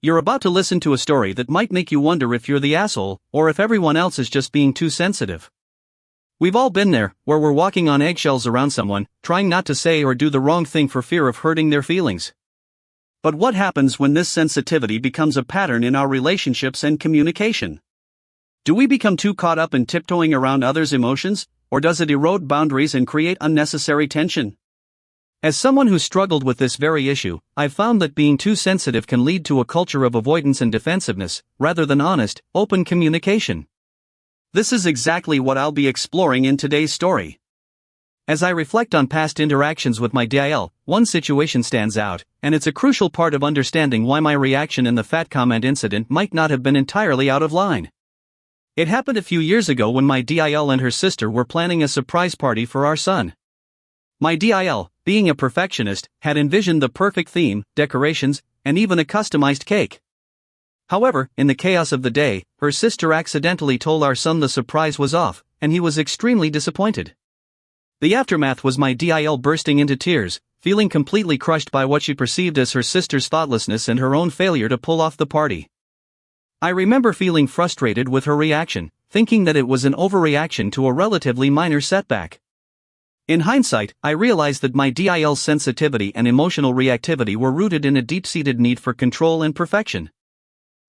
You're about to listen to a story that might make you wonder if you're the asshole, or if everyone else is just being too sensitive. We've all been there, where we're walking on eggshells around someone, trying not to say or do the wrong thing for fear of hurting their feelings. But what happens when this sensitivity becomes a pattern in our relationships and communication? Do we become too caught up in tiptoeing around others' emotions, or does it erode boundaries and create unnecessary tension? As someone who struggled with this very issue, I've found that being too sensitive can lead to a culture of avoidance and defensiveness, rather than honest, open communication. This is exactly what I'll be exploring in today's story. As I reflect on past interactions with my DIL, one situation stands out, and it's a crucial part of understanding why my reaction in the fat comment incident might not have been entirely out of line. It happened a few years ago when my DIL and her sister were planning a surprise party for our son. My DIL, being a perfectionist, had envisioned the perfect theme, decorations, and even a customized cake. However, in the chaos of the day, her sister accidentally told our son the surprise was off, and he was extremely disappointed. The aftermath was my DIL bursting into tears, feeling completely crushed by what she perceived as her sister's thoughtlessness and her own failure to pull off the party. I remember feeling frustrated with her reaction, thinking that it was an overreaction to a relatively minor setback. In hindsight, I realized that my DIL's sensitivity and emotional reactivity were rooted in a deep-seated need for control and perfection.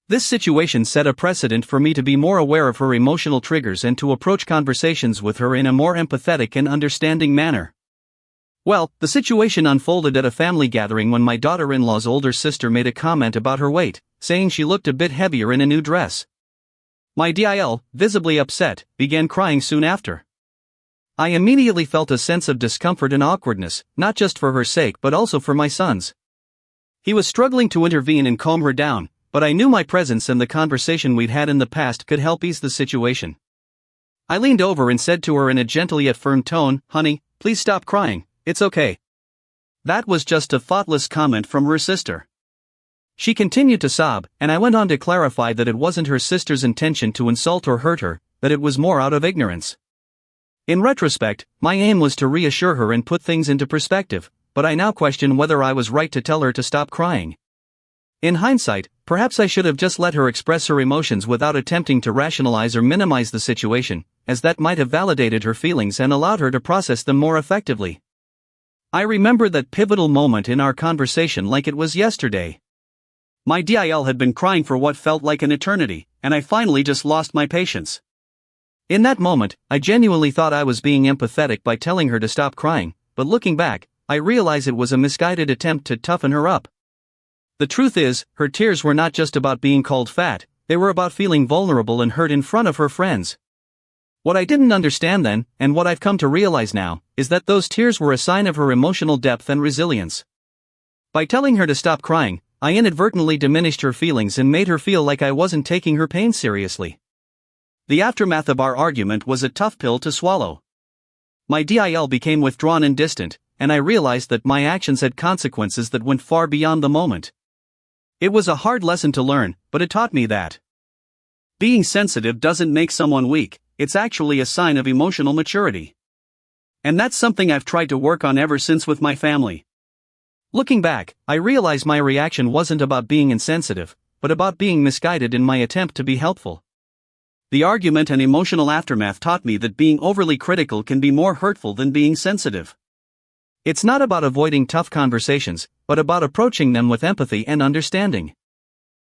This situation set a precedent for me to be more aware of her emotional triggers and to approach conversations with her in a more empathetic and understanding manner. Well, the situation unfolded at a family gathering when my daughter-in-law's older sister made a comment about her weight, saying she looked a bit heavier in a new dress. My DIL, visibly upset, began crying soon after. I immediately felt a sense of discomfort and awkwardness, not just for her sake but also for my son's. He was struggling to intervene and calm her down, but I knew my presence and the conversation we'd had in the past could help ease the situation. I leaned over and said to her in a gentle yet firm tone, "Honey, please stop crying, it's okay." That was just a thoughtless comment from her sister. She continued to sob, and I went on to clarify that it wasn't her sister's intention to insult or hurt her, that it was more out of ignorance. In retrospect, my aim was to reassure her and put things into perspective, but I now question whether I was right to tell her to stop crying. In hindsight, perhaps I should have just let her express her emotions without attempting to rationalize or minimize the situation, as that might have validated her feelings and allowed her to process them more effectively. I remember that pivotal moment in our conversation like it was yesterday. My DIL had been crying for what felt like an eternity, and I finally just lost my patience. In that moment, I genuinely thought I was being empathetic by telling her to stop crying, but looking back, I realize it was a misguided attempt to toughen her up. The truth is, her tears were not just about being called fat, they were about feeling vulnerable and hurt in front of her friends. What I didn't understand then, and what I've come to realize now, is that those tears were a sign of her emotional depth and resilience. By telling her to stop crying, I inadvertently diminished her feelings and made her feel like I wasn't taking her pain seriously. The aftermath of our argument was a tough pill to swallow. My DIL became withdrawn and distant, and I realized that my actions had consequences that went far beyond the moment. It was a hard lesson to learn, but it taught me that being sensitive doesn't make someone weak, it's actually a sign of emotional maturity. And that's something I've tried to work on ever since with my family. Looking back, I realize my reaction wasn't about being insensitive, but about being misguided in my attempt to be helpful. The argument and emotional aftermath taught me that being overly critical can be more hurtful than being sensitive. It's not about avoiding tough conversations, but about approaching them with empathy and understanding.